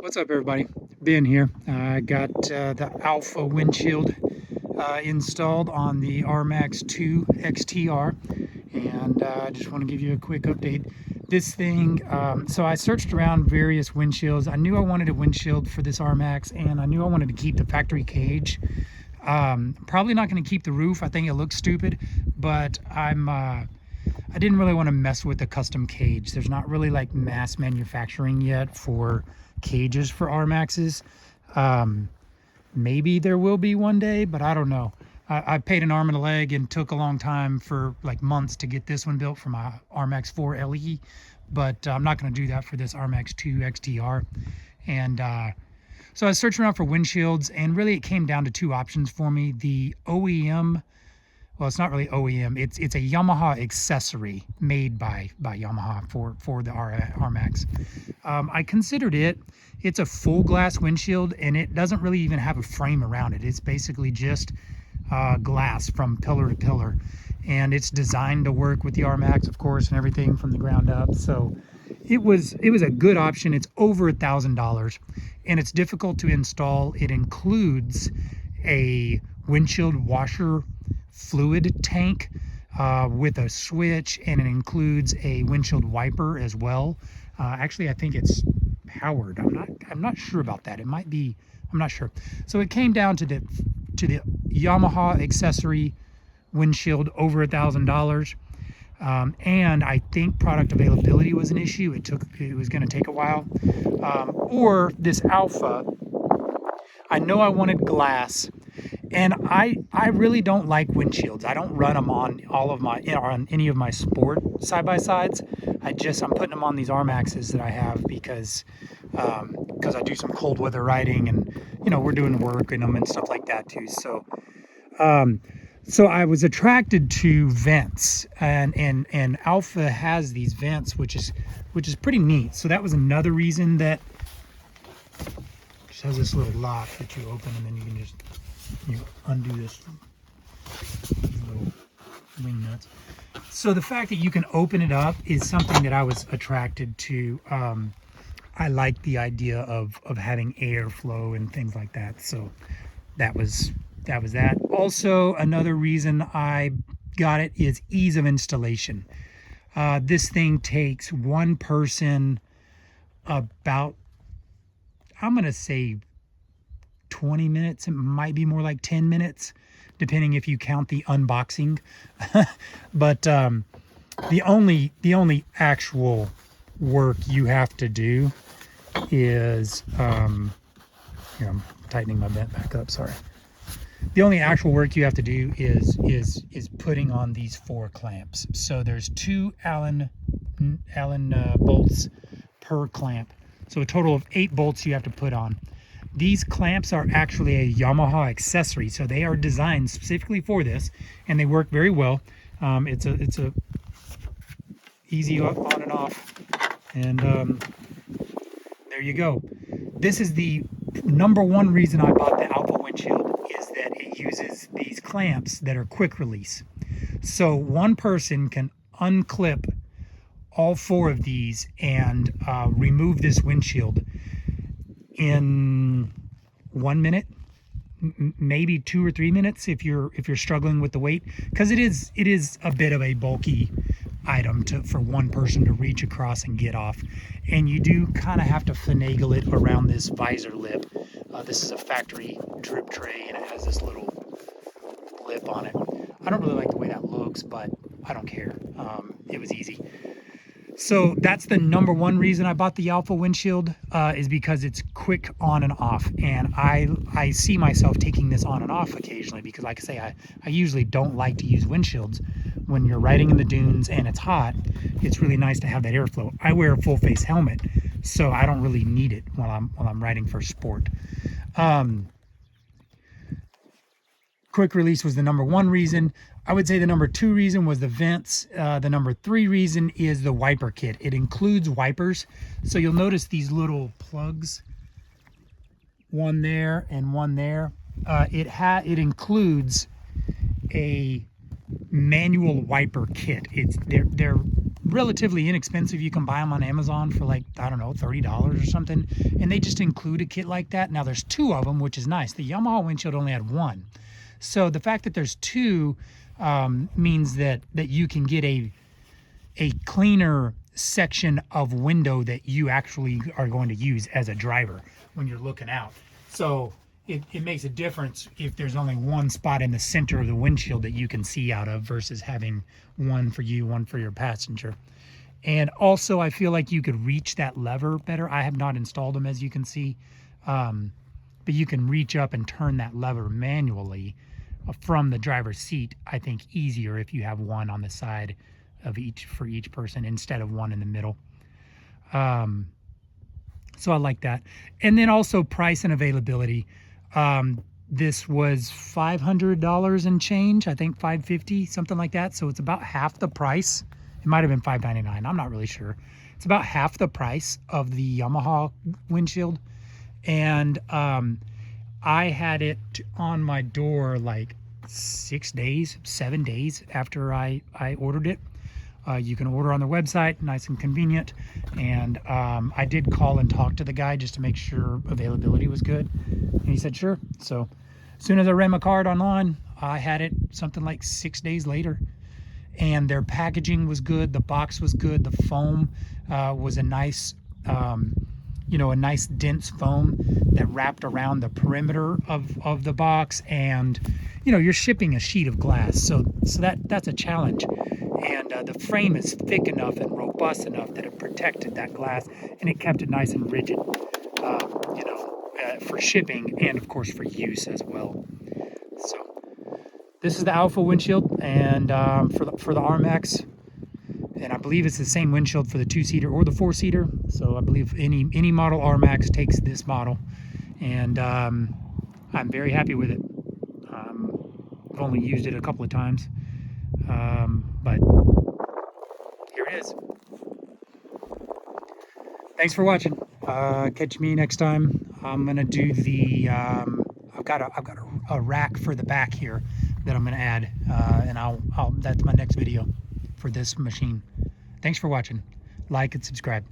What's up, everybody? Ben here. I got the Alpha Windshield installed on the RMAX 2 XTR, and I just want to give you a quick update. This thing, so I searched around various windshields. I knew I wanted a windshield for this RMAX, and I knew I wanted to keep the factory cage. Probably not going to keep the roof. I think it looks stupid, but I didn't really want to mess with the custom cage. There's not really like mass manufacturing yet for cages for RMAXs. Maybe there will be one day, but I don't know. I paid an arm and a leg and took a long time for like months to get this one built for my RMAX 4 LE, but I'm not going to do that for this RMAX 2 XTR. And so I was searching around for windshields, and really it came down to two options for me. The OEM, well, it's not really OEM. It's a Yamaha accessory made by Yamaha for the RMAX. I considered it. It's a full glass windshield, and it doesn't really even have a frame around it. It's basically just glass from pillar to pillar, and it's designed to work with the RMAX, of course, and everything from the ground up. So it was a good option. It's over $1,000, and it's difficult to install. It includes a windshield washer fluid tank with a switch, and it includes a windshield wiper as well. Actually, I think it's powered. I'm not sure about that. It might be. I'm not sure. So it came down to the Yamaha accessory windshield over $1,000, and I think product availability was an issue. It was going to take a while. Or this Alpha. I know I wanted glass. And I really don't like windshields. I don't run them on on any of my sport side-by-sides. I'm putting them on these RMAXs that I have because I do some cold weather riding, and we're doing work in them and stuff like that too. So so I was attracted to vents, and Alpha has these vents, which is pretty neat. So that was another reason that it has this little lock that you open, and then you can just undo this little wing nuts. So the fact that you can open it up is something that I was attracted to. I like the idea of having airflow and things like that. So that was that. Also, another reason I got it is ease of installation. This thing takes one person about, I'm gonna say 20 minutes. It might be more like 10 minutes, depending if you count the unboxing. But the only actual work you have to do is here, I'm tightening my vent back up, sorry. The only actual work you have to do is putting on these 4 clamps. So there's 2 Allen bolts per clamp, so a total of 8 bolts you have to put on. These clamps are actually a Yamaha accessory, so they are designed specifically for this, and they work very well. It's a easy on and off, and there you go. This is the number one reason I bought the Alpha Windshield, is that it uses these clamps that are quick release. So one person can unclip all 4 of these and remove this windshield in 1 minute, maybe 2 or 3 minutes if you're struggling with the weight, because it is a bit of a bulky item for one person to reach across and get off, and you do kind of have to finagle it around this visor lip. This is a factory drip tray, and it has this little lip on it. I don't really like the way that looks, but I don't care. It was easy. So that's the number one reason I bought the Alpha Windshield, is because it's quick on and off. And I see myself taking this on and off occasionally, because like I say, I usually don't like to use windshields when you're riding in the dunes and it's hot. It's really nice to have that airflow. I wear a full face helmet, so I don't really need it while I'm riding for sport. Quick release was the number one reason. I would say the number 2 reason was the vents. The number 3 reason is the wiper kit. It includes wipers. So you'll notice these little plugs, one there and one there. It includes a manual wiper kit. They're relatively inexpensive. You can buy them on Amazon for like, I don't know, $30 or something. And they just include a kit like that. Now there's 2 of them, which is nice. The Yamaha windshield only had 1. So the fact that there's 2 means that you can get a cleaner section of window that you actually are going to use as a driver when you're looking out. So it makes a difference if there's only 1 spot in the center of the windshield that you can see out of versus having 1 for you, 1 for your passenger. And also I feel like you could reach that lever better. I have not installed them, as you can see, but you can reach up and turn that lever manually from the driver's seat. I think easier if you have 1 on the side of each for each person instead of 1 in the middle. So I like that. And then also price and availability. This was $500 and change, I think $550, something like that. So it's about half the price. It might have been $599, I'm not really sure. It's about half the price of the Yamaha windshield. And I had it on my door like 6 days, 7 days after I ordered it. You can order on the website, nice and convenient. And I did call and talk to the guy just to make sure availability was good. And he said, sure. So as soon as I ran my card online, I had it something like 6 days later. And their packaging was good. The box was good. The foam was a nice, you know, a nice dense foam that wrapped around the perimeter of the box. And, you know, you're shipping a sheet of glass. So that's a challenge. And the frame is thick enough and robust enough that it protected that glass and it kept it nice and rigid, you know, for shipping and of course for use as well. So this is the Alpha windshield, and for the RMAX, and I believe it's the same windshield for the 2-seater or the 4-seater. So I believe any model RMAX takes this model, and I'm very happy with it. I've only used it a couple of times. But here it is. Thanks for watching. Catch me next time. I'm gonna do the I've got a rack for the back here that I'm gonna add, and I'll that's my next video for this machine. Thanks for watching. Like and subscribe.